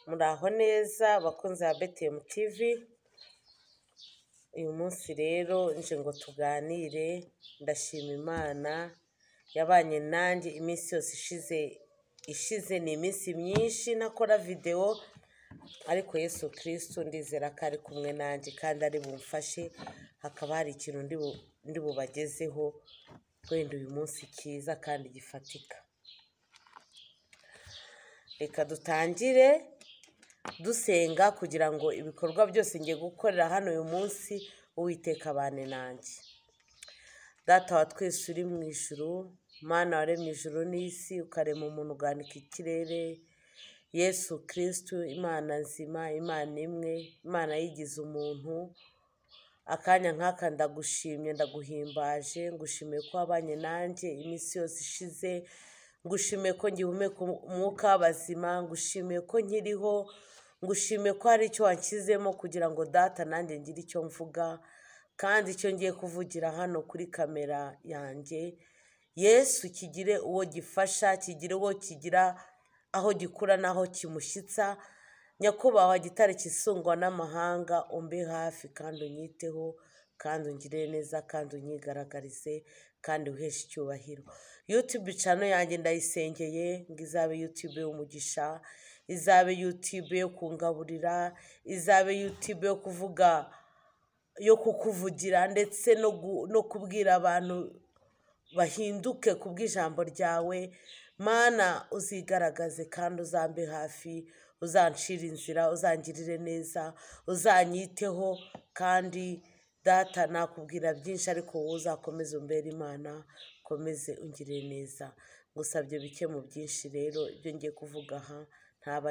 Muraho neza abakunzi ba BTM TV. Uyu munsi rero nje ngo tuganire. Ndashima Imana yabanye nanjye iminsi yose ishize ni iminsi myinshi nakora video, ariko Yesu Kristo ndizera ko ari kumwe nanjye kandi ari bumfashe. Hakaba hari ikintu ndi bubagezeho wenda uyu munsi cyiza kandi gifatika. Reka dutangire dusenga kugira ngo ibikorwa byose ngiye gukorera hano uyu munsi Uwiteka abane nanjye. Data wa twese uri mu ijuru, Mana waremye ijuru n'isi ukarema umuntu uganika ikirere, Yesu Kristo Imana nzima, Imana imwe, Imana yigize umuntu. Akanya nk'aka ndagushimye ndaguhimbaje, ngushimiye ko wabanye nanjye iminsi yose ishize, ngushimiye ko ngihumeka umwuka w'abazima, ngushimiye ko nkiriho, ngushimiye ko hari icyo wanshyizemo kugira ngo Data nanjye ngire icyo mvuga, kandi icyo ngiye kuvugira hano kuri kamera yanjye Yesu kigire uwo gifasha, kigire uwo kigira aho gikura n'aho kimushyitsa. Nyakubahwa gitare kisungwa n'amahanga, umbe hafi kandi unyiteho kandi ungirire neza kandi unyigaragarize kandi uheshe icyubahiro. YouTube channel yanjye ndayisengeye ngo izabe YouTube y'umugisha, izabe YouTube yo kungaburira, izabe YouTube yo kuvuga, yo kukuvugira ndetse no kubwira abantu bahinduke kubw'ijambo ryawe. Mana uzigaragaze kandi uzambe hafi, uzancira inzira, uzangirire neza, uzanyiteho. Kandi Data nakubwira byinshi, ariko wowe uzakomeze umbere Imana, ukomeze ungirire neza. Ngusabye bike mu byinshi rero, ibyo ngiye kuvuga aha ntaba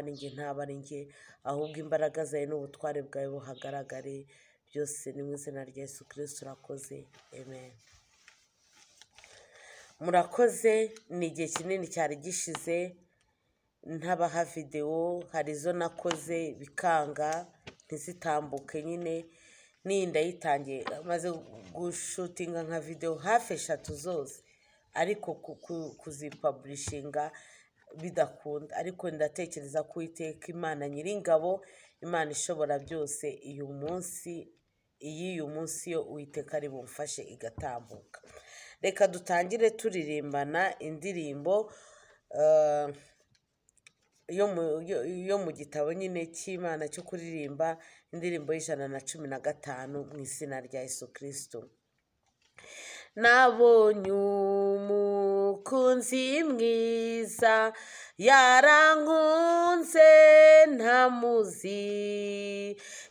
ari njye, ahubwo imbaraga zawe n'ubutware bwawe buhagaragare. Byose ni mu izina rya Yesu Kristo urakoze, amen. Murakoze. Ni igihe kinini cyari gishize ntabaha video, hari izo nakoze bikanga ntizitambuke. Nyine niyi ndayitangiye, maze gushutinga nka video hafi 3 zose, ariko kuzipublishinga bidakunda. Ariko ndatekereza ko Uwiteka Imana Nyiringabo, Imana ishobora byose, uyu munsi yo Uwiteka ari bumfashe igatambuka. Reka dutangire turirimbana indirimbo yo mu gitabo nyine cy'Imana cyo kuririmba, indirimbo y'115 mu izina rya Yesu Kristo. Nabonye umukunzi mwiza, yarankunze ntamuzi,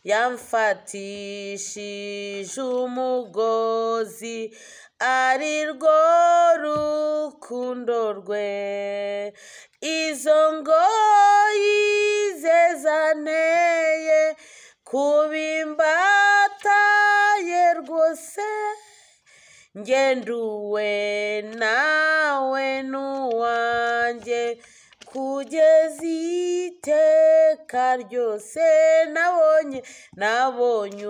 yamfatishije umugozi, ari rwo rukundo rwe. Izo ngoyi ze zanteye kubimbataye rwose, ngenduwe nawe n'uwanjye kugeza iteka ryose. Nabonye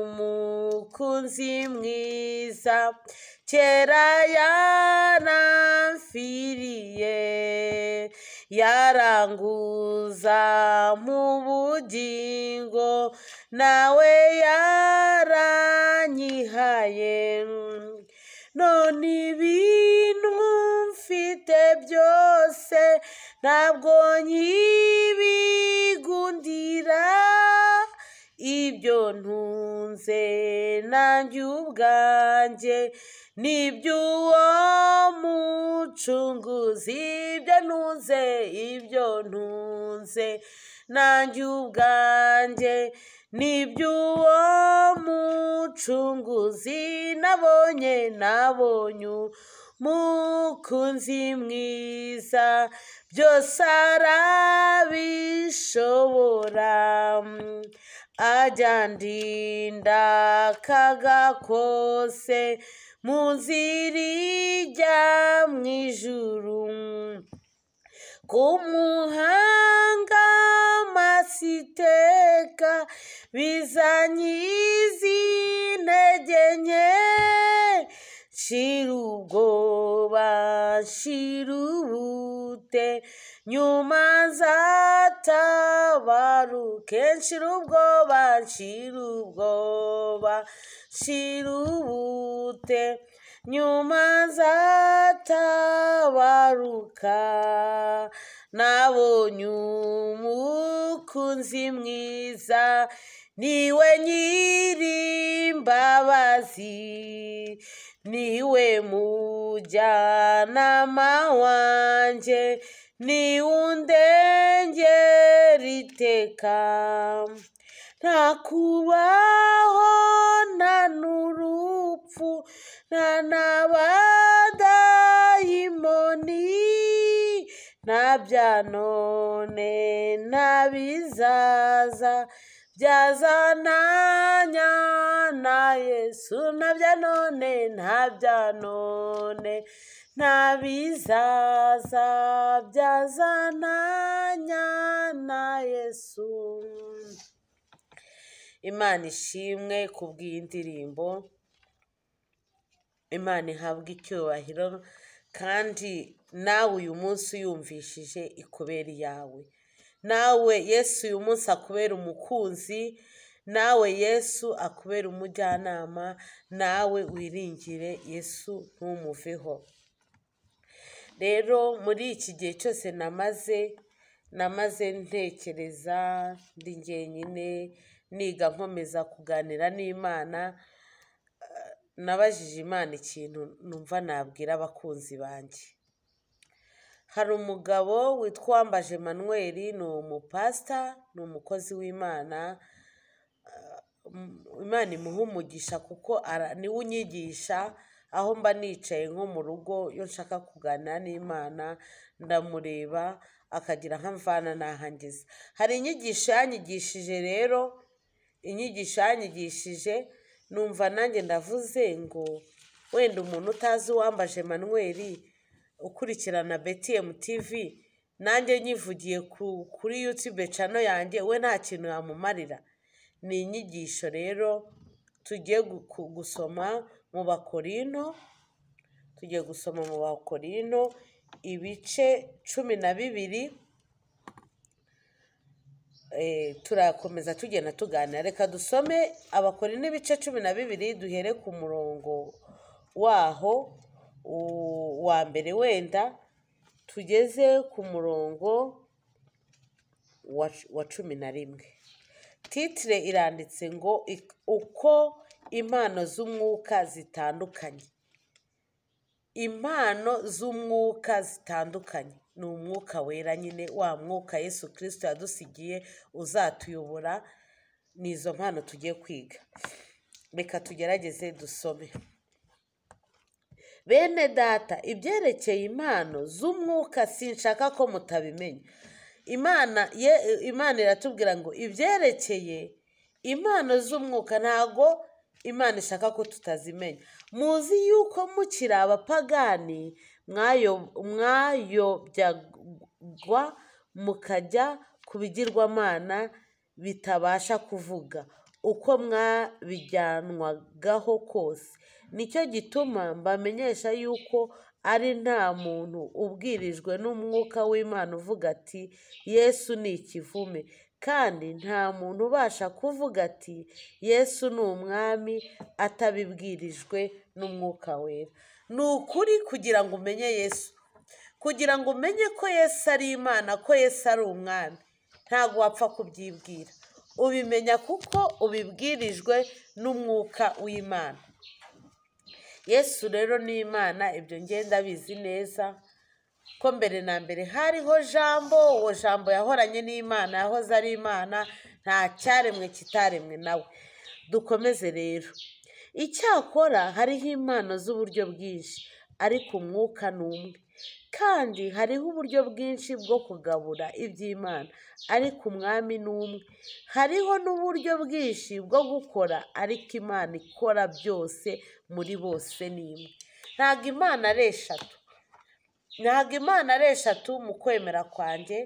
umukunzi mwiza, kera yaramfiriye, yaranguza mu bugingo, nawe yaranyihaye. None ibintu mfite byose ntabwo nkibigundira, ibyo ntunze nanjye ubwanjye n'iby'uwo mucunguzi. Ibyo ntunze nanjye ubwanjye n'iby'uwo mucunguzi. Nabonye umukunzi mwiza, byose arabishobora, ajya ndinda akaga kose mu nzira ijya mu ijuru. Kumuhanga amasiteka bizanyiza intege nke, shira ubwoba shira ubuto ubute nyuma nzatabaruke nshira ubute nyuma nzatabaruka nabonye umukunzi mwiza niwe nyirimbabazi niwe mujyanama wanje niwe undengera iteka nta kubaho nta n'urupfu nta n'abadayimoni nta bya none nta bizaza byazananya na Yesu nta bya none nta bya none nta bizaza byazananya na Yesu. Imana ishimwe kubw'iyi ndirimbo, Imana ihabwa icyubahiro, kandi nawe uyu munsi uyumvishije ikubera iyawe. Nawe Yesu uyu munsi akubera umukunzi, nawe Yesu akubera umujyanama, nawe wiringire Yesu ntumuveho. Rero muri iki gihe cyose namaze ntekereza ndi jyenyine niga nkomeza kuganira n'Imana, nabajije Imana ikintu numva nabwira abakunzi banjye. Hari umugabo witwa Uwambaje Emmanuel, ni umupasita, ni umukozi w'Imana. Imana imuha umugisha kuko niwe unyigisha aho mba nicaye nko mu rugo iyo nshaka kuganira n'Imana, ndamureba akagira aho amvana n'aho angeza. Hari inyigisho yanyigishije rero, numva nanjye ndavuze ngo wenda umuntu utazi Uwambaje Emmanuel ukurikirana BTM TV, nanjye nyivugiye kuri YouTube channel yanjye, we nta kintu yamumarira. Ni inyigisho rero tugiye gusoma mu Bakorinto, ibice 12. Turakomeza tugenda tuganira. Reka dusome Abakorinto ibice 12 duhere ku murongo waho wa mbere, wenda tugeze ku murongo wa 11. Titire iranditse ngo uko impano z'umwuka zitandukanye. Impano z'umwuka zitandukanye ni umwuka wera nyine, wa mwuka Yesu Kristo yadusigiye uzatuyobora, nizo mpano tugiye kwiga. Reka tugerageze dusome. Bene data, ibyerekeye impano z'umwuka sinshaka ko mutabimenya. Imana iratubwira ngo ibyerekeye impano z'umwuka ntago Imana ishaka ko tutazimenya. Muzi yuko mukiri abapagani mwayobyagwa mukajya ku bigirwamana bitabasha kuvuga, uko mwabijyanwagaho kose. Nicyo gituma mbamenyesha yuko ari nta muntu ubwirijwe n'umwuka w'Imana uvuga ati Yesu ni ikivume, kandi nta muntu ubasha kuvuga ati Yesu ni umwami atabibwirijwe n'umwuka wera. Ni ukuri kugira ngo umenye Yesu, kugira ngo umenye ko Yesu ari Imana, ko Yesu ari umwami, ntabwo wapfa kubyibwira. Ubimenya kuko ubibwirijwe n'umwuka w'Imana. Yesu rero ni Imana, ibyo ngenda bizi neza ko mbere na mbere hariho Jambo, uwo Jambo yahoranye n'Imana, yahoze ari Imana, nta cyaremwe kitaremwe nawe. Dukomeze rero. Icyakora hariho impano z'uburyo bwinshi, ariko umwuka ni umwe. Kandi hariho uburyo bwinshi bwo kugabura iby'Imana, ariko umwami ni umwe. Hariho n'uburyo bwinshi bwo gukora, ariko Imana ikora byose muri bose ni imwe. Ntabwo Imana ari eshatu mu kwemera kwanjye.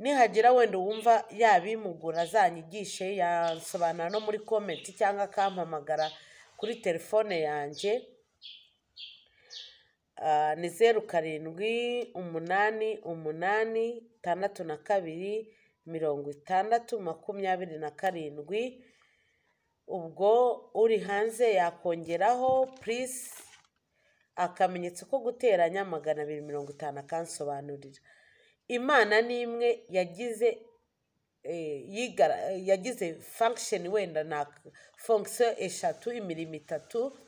Nihagira wenda wumva yabimugura azanyigishe, yansobanura no muri komenti cyangwa akampamagara kuri telefone yanjye. ni 0788626027. ubwo uri hanze yakongeraho please akamenyetso ko guteranya 250 akansobanurira. Imana ni imwe yagize function, wenda na fonction eshatu, imirimo itatu.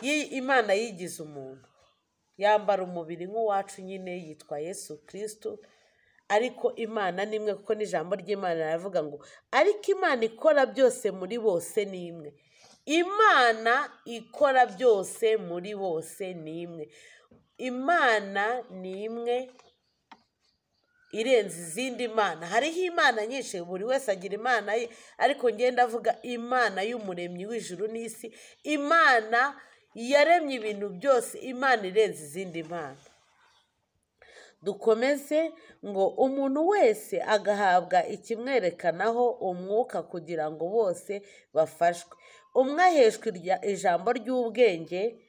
Imana yigize umuntu, yambara umubiri nk'uwacu nyine, yitwa Yesu Kristo. Ariko Imana ni imwe, kuko n'ijambo ry'Imana riravuga ngo ariko Imana ikora byose muri bose ni imwe. Imana ikora byose muri bose ni imwe. Imana ni imwe irenze izindi mana. Hariho imana nyinshi, buri wese agira imana ye, ariko ngenda avuga Imana y'umuremyi w'ijuru n'isi, Imana yaremye ibintu byose, Imana irenze izindi mana. Dukomeze ngo umuntu wese agahabwa ikimwerekanaho umwuka kugira ngo bose bafashwe. Umwe aheshwa ijambo ry'ubwenge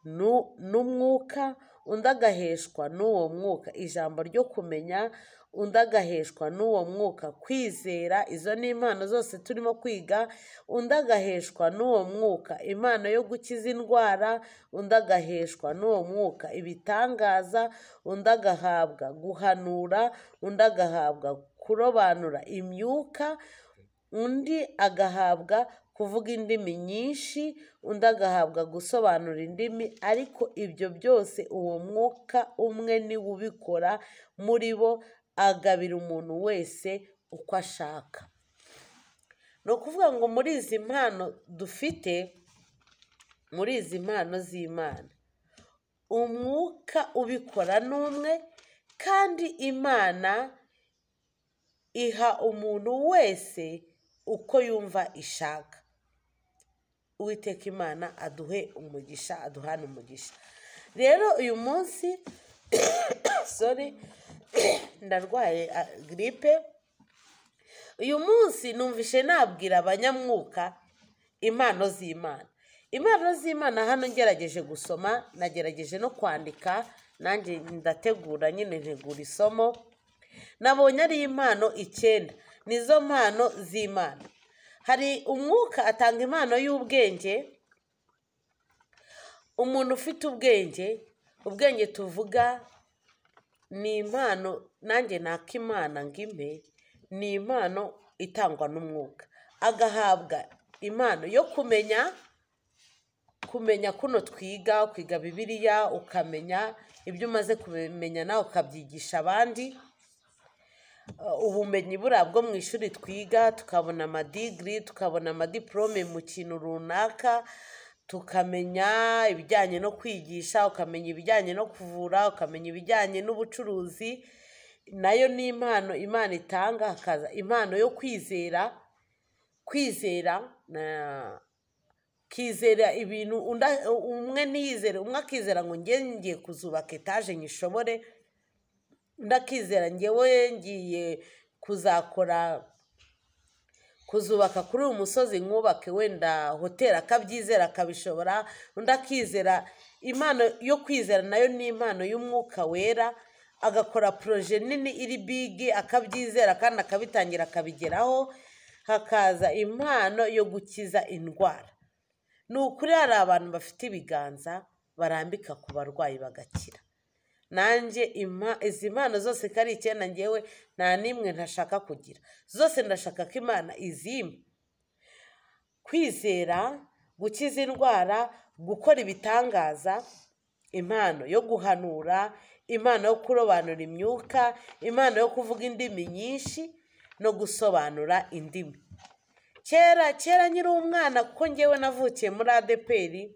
n'umwuka, undi agaheshwa n'uwo mwuka ijambo ryo kumenya, undi agaheshwa n'uwo mwuka kwizera. Izo ni impano zose turimo kwiga. Undi agaheshwa n'uwo mwuka impano yo gukiza indwara, undi agaheshwa n'uwo mwuka ibitangaza, undi agahabwa guhanura, undi agahabwa kurobanura imyuka, undi agahabwa kuvuga indimi nyinshi, undi agahabwa gusobanura indimi. Ariko ibyo byose uwo mwuka umwe niwe ubikora muri bo, agabira umuntu wese uko ashaka. Ni ukuvuga ngo muri izi mpano dufite, muri izi mpano z'Imana, umwuka ubikora ni umwe, kandi Imana iha umuntu wese uko yumva ishaka. Uwiteka Imana aduhe umugisha, aduhane umugisha. Rero uyu munsi ndarwaye gripe. Uyu munsi numvishe nabwira abanyamwuka impano z'Imana. Impano z'Imana hano ngerageje gusoma, nagerageje no kwandika, nanjye ndategura nyine ntegura isomo. Nabonye ari impano 9, nizo mpano z'Imana. Hari umwuka atanga impano y'ubwenge. Umuntu ufite ubwenge tuvuga ni impano, nanjye naka Imana ngimpe, ni impano itangwa n'umwuka. Agahabwa impano yo kumenya kuno kwiga Bibiliya, ukamenya ibyo umaze kumenya nawe ukabyigisha abandi. Ubumenyi buriya bwo mu ishuri twiga, tukabona amadigiri, tukabona amadiplome mu kintu runaka, tukamenya ibijyanye no kwigisha, ukamenya ibijyanye no kuvura, ukamenya ibijyanye n'ubucuruzi. Nayo ni impano Imana itanga. Hakaza impano yo kwizera ibintu. Umwe ntiyizere, umwe akizera ngo ngiye kuzubaka etaje nyishobore, undi akizera ngewe ngiye kuzubaka kuri uyu musozi nkubake wenda hoteli, akabyizera akabishobora. Undi akizera. Impano yo kwizera nayo ni impano y'umwuka wera, agakora proje nini iri big, akabyizera kandi akabitangira akabigeraho. Hakaza impano yo gukiza indwara. Ni ukuri hari abantu bafite ibiganza barambika ku barwayi bagakira. Nanjye izi mpano zose kari 9 ngewe nta nimwe ntashaka kugira. Zose ndashaka ko Imana izimpa. Kwizera, gukiza indwara, gukora ibitangaza, impano yo guhanura, impano yo kurobanura imyuka, impano yo kuvuga indimi nyinshi no gusobanura indimi. Kera nyiri umwana, kuko ngewe navukiye muri ADPR,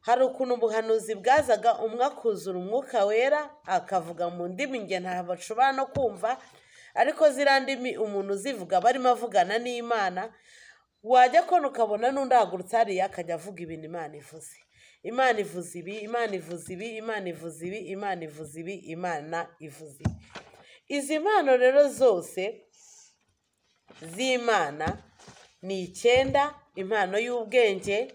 hari ukuntu ubuhanuzi bwazaga, umwe akuzura umwuka wera akavuga mu ndimi nge ntabashobora no kumva, ariko ziriya ndimi umuntu uzivuga barimo avugana n'Imana. Wajya kubona ukabona n'undi ahagurutse hariya akajya avuga ibintu Imana ivuze. Imana ivuze ibi, Imana ivuze ibi, Imana ivuze ibi, Imana ivuze ibi, Imana ivuze ibi. Izi mpano rero zose z'Imana ni 9. Impano y'ubwenge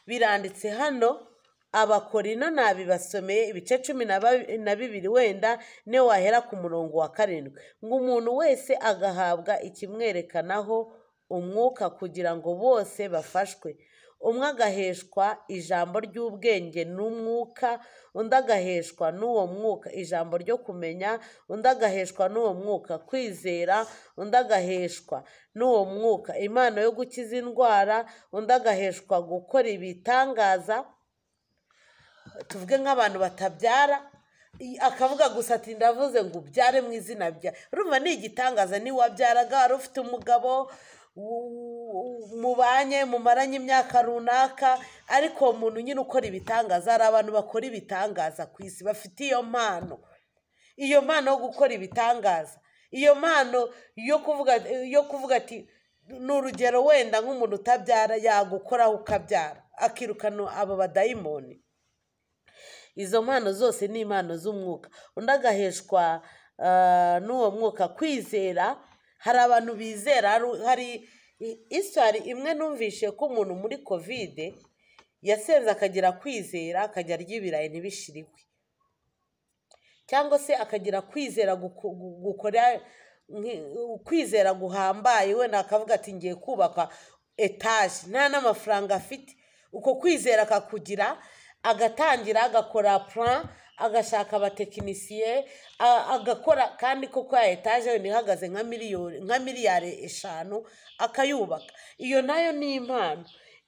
biranditse hano Abakorino nabibasomeye ibice 12 wenda niyo wahera ku murongo wa 7 ngo umuntu wese agahabwa ikimwerekanaho umwuka kugira ngo bose bafashwe. Umwe agaheshwa ijambo ry'ubwenge n'umwuka, undi agaheshwa n'uwo mwuka ijambo ryo kumenya, undi agaheshwa n'uwo mwuka kwizera, undi agaheshwa n'uwo mwuka impano yo gukiza indwara, undi agaheshwa gukora ibitangaza. Tuvuge nk'abantu batabyara akavuga gusa ati ndavuze ngo ubyare mu izina rya, urumva ni igitangaza. Ni wabyaraga wari ufite umugabo mubanye mumaranye imyaka runaka, ariko uwo muntu nyine ukora ibitangaza. Hari abantu bakora ibitangaza ku isi bafite iyo mpano yo gukora ibitangaza, iyo mpano yo kuvuga ati ni urugero wenda nk'umuntu utabyara yagukoraho ukabyara akirukana abo badayimoni. Izo mpano zose ni impano z'umwuka. Undi agaheshwa n'uwo mwuka kwizera. Hari abantu bizera. Hari isitari imwe numvishe ko umuntu muri kovide yasenze akagira kwizera, akajya arya ibirayi ntibishirikwe, cyangwa se akagira kwizera gukora kwizera guhambaye, wenda akavuga ati ngiye kubaka etaje nta n'amafaranga afite. Uko kwizera akakugira, agatangira agakora plan, agashaka abatekinisiye, agakora kandi koko ya etaje wenda ihagaze nka miliyari 5 akayubaka. Iyo nayo ni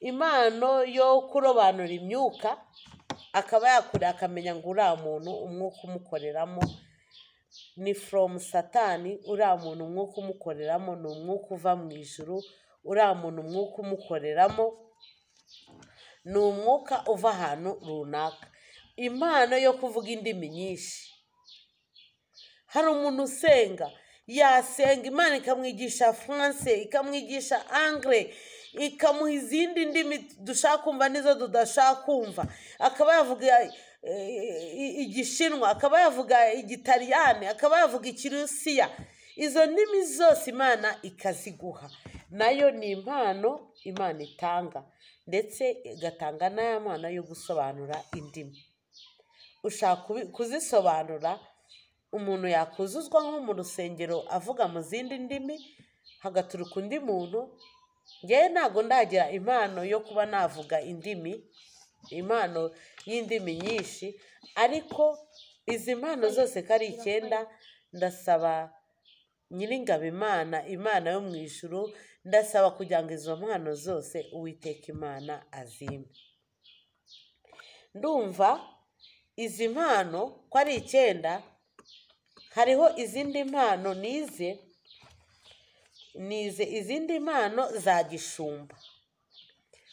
impano yo kurobanura imyuka, akaba yakura akamenya ngo uriya muntu umwuka umukoreramo ni from satani, uriya muntu umwuka umukoreramo ni umwuka uva mu ijuru, uriya muntu umwuka umukoreramo ni umwuka uva ahantu runaka. Impano yo kuvuga indimi nyinshi. Hari umuntu usenga, yasenga Imana ikamwigisha France, ikamwigisha Anglais, ikamuha izindi ndimi dushaka kumva n'izo tudashaka kumva. Akaba yavuga Igishinwa, akaba yavuga Igitaliyani, akaba yavuga Ikirusiya. Izo ndimi zose Imana ikaziguha. Nayo ni impano Imana itanga, ndetse igatanga n'aya mpano yo gusobanura indimi. Ushaka kuzisobanura, umuntu yakuzuzwa nko mu rusengero avuga mu zindi ndimi, hagaturuka undi muntu. Ngewe ntabwo ndagira impano yo kuba navuga indimi, impano y'indimi nyinshi, ariko izi mpano zose ko ari 9 ndasaba Nyiringabo Imana yo mu ijuru, ndasaba kugira ngo izo mpano zose Uwiteka Imana azimpe. Ndumva izi mpano ko ari 9, hariho izindi mpano nize izindi mpano za gishumba,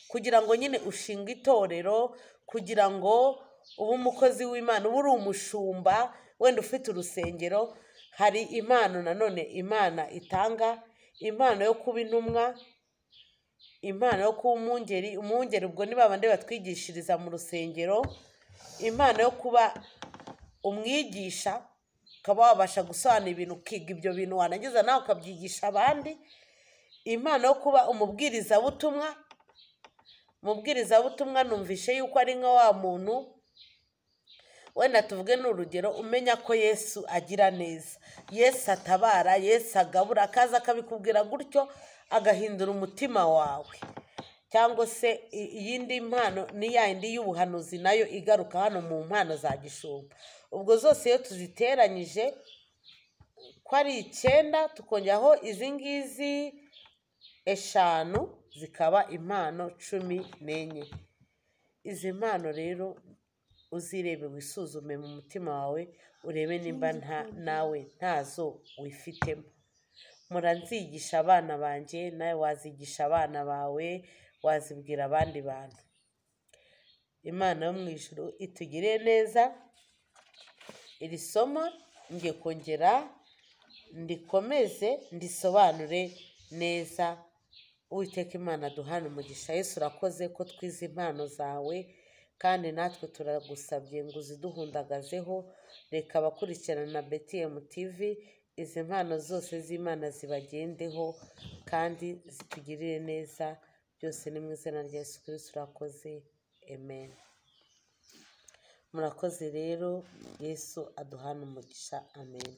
kugira ngo nyine ushinga itorero, kugira ngo ube umukozi w'Imana, ube uri umushumba wenda ufite urusengero. Hari impano nanone Imana itanga, impano yo kuba intumwa, impano yo kuba umwungeri. Umwungeri ubwo ni babandi batwigishiriza mu rusengero. Impano yo kuba umwigisha, ukaba wabasha gusobanura ibintu, ukiga ibyo bintu wanageza nawe ukabyigisha abandi. Impano yo kuba umubwirizabutumwa. Umubwirizabutumwa numvishe yuko ari nka wa muntu wenda tuvuge n'urugero, umenya ko Yesu agira neza, Yesu atabara, Yesu agabura, akaza akabikubwira gutyo agahindura umutima wawe. Cyangwa se iyindi mpano ni yindi y'ubuhanuzi, nayo igaruka hano mu mpano za gishumba. Ubwo zose iyo tuziteranyije ko ari 9, tukongeraho izi ngizi 5 zikaba impano 14. Izi mpano rero uzirebe, wisuzume mu mutima wawe, urebe nimba nawe ntazo wifitemo. Muranzigisha abana banjye, nawe wazigisha abana bawe, wazibwira abandi bantu. Imana yo mu ijuru itugire neza. Iri somo ngiye kongera ndikomeze ndisobanure neza. Uwiteka Imana duhana umugisha. Yesu urakoze ko twize impano zawe, kandi natwe turagusabye ngo uziduhundagazeho. Reka abakurikirana na BTM TV izi mpano zose z'Imana zibagendeho kandi zitugirire neza. Byose ni mu izina rya Yesu Kristo urakoze. Amen. murakoze rero, Yesu aduhane umugisha, amen.